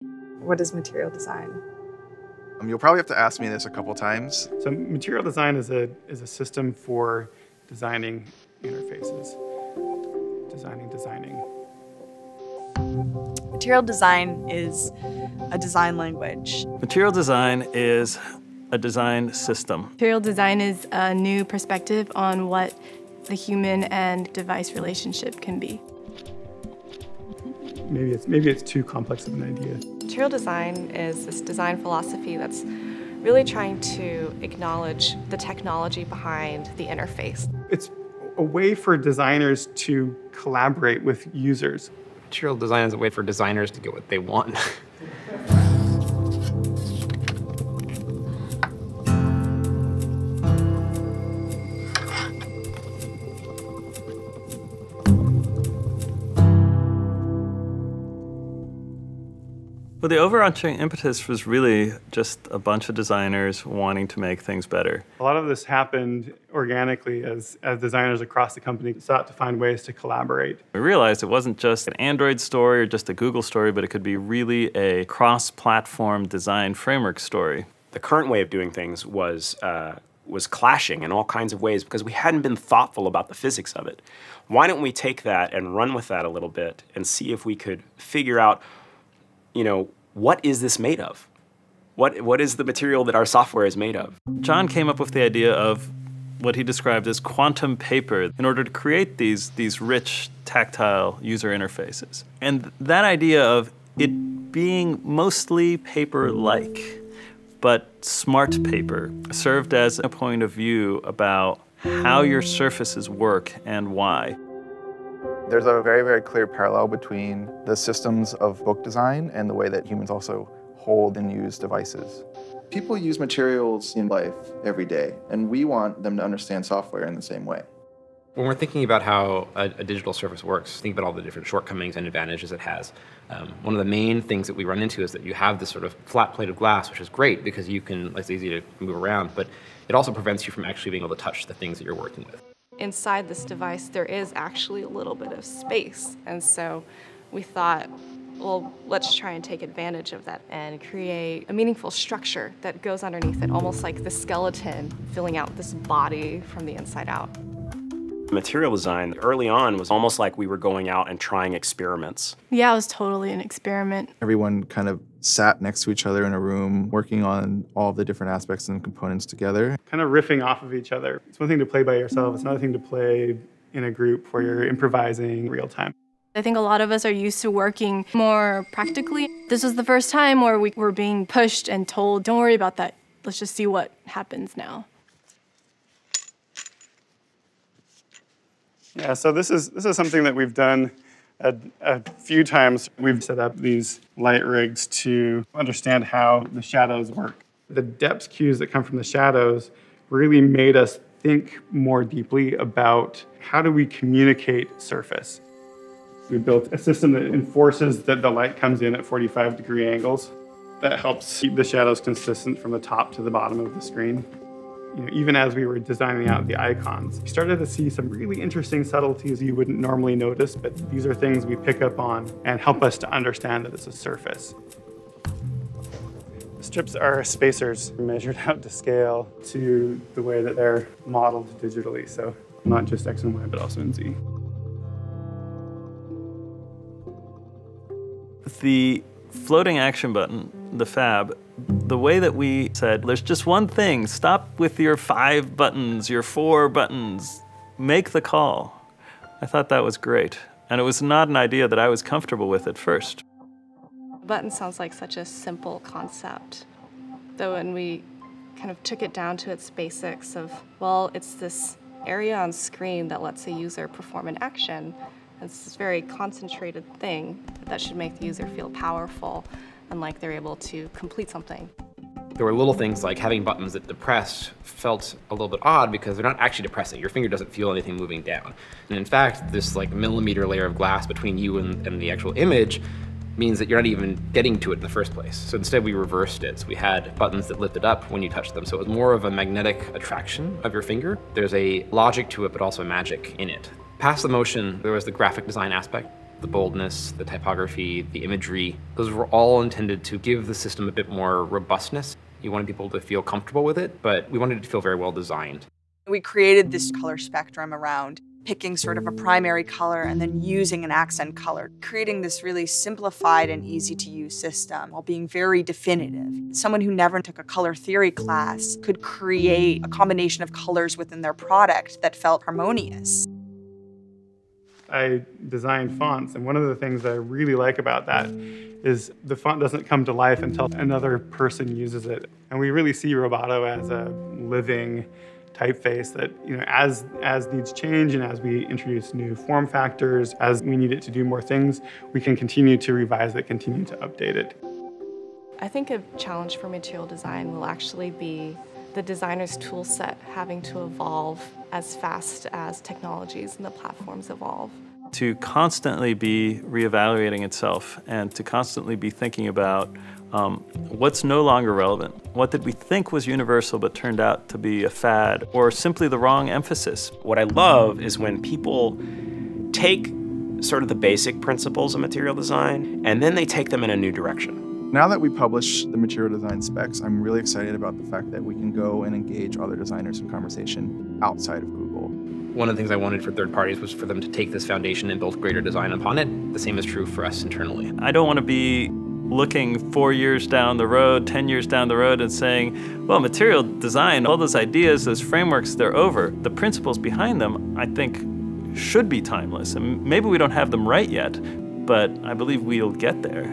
What is material design? You'll probably have to ask me this a couple times. So material design is a system for designing interfaces. Designing. Material design is a design language. Material design is a design system. Material design is a new perspective on what the human and device relationship can be. Maybe it's too complex of an idea. Material design is this design philosophy that's really trying to acknowledge the technology behind the interface. It's a way for designers to collaborate with users. Material design is a way for designers to get what they want. Well, the overarching impetus was really just a bunch of designers wanting to make things better. A lot of this happened organically as designers across the company sought to find ways to collaborate. We realized it wasn't just an Android story or just a Google story, but it could be really a cross-platform design framework story. The current way of doing things was clashing in all kinds of ways because we hadn't been thoughtful about the physics of it. Why don't we take that and run with that a little bit and see if we could figure out, what is this made of? What is the material that our software is made of? John came up with the idea of what he described as quantum paper in order to create these rich, tactile user interfaces. And that idea of it being mostly paper-like, but smart paper, served as a point of view about how your surfaces work and why. There's a very, very clear parallel between the systems of book design and the way that humans also hold and use devices. People use materials in life every day, and we want them to understand software in the same way. When we're thinking about how a digital surface works, think about all the different shortcomings and advantages it has. One of the main things that we run into is that you have this sort of flat plate of glass, which is great because it's easy to move around, but it also prevents you from actually being able to touch the things that you're working with. Inside this device, there is actually a little bit of space. And so we thought, well, let's try and take advantage of that and create a meaningful structure that goes underneath it, almost like the skeleton filling out this body from the inside out. Material design early on was almost like we were going out and trying experiments. Yeah, it was totally an experiment. Everyone kind of sat next to each other in a room, working on all the different aspects and components together. Kind of riffing off of each other. It's one thing to play by yourself, it's another thing to play in a group where you're improvising real time. I think a lot of us are used to working more practically. This was the first time where we were being pushed and told, don't worry about that, let's just see what happens now. Yeah, so this is something that we've done a few times. We've set up these light rigs to understand how the shadows work. The depth cues that come from the shadows really made us think more deeply about how do we communicate surface. We built a system that enforces that the light comes in at 45-degree angles. That helps keep the shadows consistent from the top to the bottom of the screen. Even as we were designing out the icons, we started to see some really interesting subtleties you wouldn't normally notice, but these are things we pick up on and help us to understand that it's a surface. Strips are spacers measured out to scale to the way that they're modeled digitally, so not just X and Y, but also in Z. The floating action button, the fab, the way that we said, there's just one thing, stop with your 5 buttons, your 4 buttons, make the call. I thought that was great. And it was not an idea that I was comfortable with at first. Button sounds like such a simple concept, though when we kind of took it down to its basics of, well, it's this area on screen that lets a user perform an action. It's this very concentrated thing that should make the user feel powerful and like they're able to complete something. There were little things like having buttons that depressed felt a little bit odd because they're not actually depressing. Your finger doesn't feel anything moving down. And in fact, this millimeter layer of glass between you and the actual image means that you're not even getting to it in the first place. So instead we reversed it. So we had buttons that lifted up when you touched them. So it was more of a magnetic attraction of your finger. There's a logic to it, but also a magic in it. Past the motion, there was the graphic design aspect. the boldness, the typography, the imagery, those were all intended to give the system a bit more robustness. You wanted people to feel comfortable with it, but we wanted it to feel very well designed. We created this color spectrum around picking sort of a primary color and then using an accent color, creating this really simplified and easy to use system while being very definitive. Someone who never took a color theory class could create a combination of colors within their product that felt harmonious. I design fonts, and one of the things that I really like about that is the font doesn't come to life until another person uses it. And we really see Roboto as a living typeface that, as needs change and as we introduce new form factors, as we need it to do more things, we can continue to revise it, continue to update it. I think a challenge for material design will actually be the designer's tool set having to evolve as fast as technologies and the platforms evolve. To constantly be reevaluating itself and to constantly be thinking about what's no longer relevant. What did we think was universal but turned out to be a fad or simply the wrong emphasis? What I love is when people take sort of the basic principles of material design and then they take them in a new direction. Now that we publish the material design specs, I'm really excited about the fact that we can go and engage other designers in conversation outside of Google. One of the things I wanted for third parties was for them to take this foundation and build greater design upon it. The same is true for us internally. I don't want to be looking 4 years down the road, 10 years down the road and saying, well, material design, all those ideas, those frameworks, they're over. The principles behind them, I think, should be timeless. And maybe we don't have them right yet, but I believe we'll get there.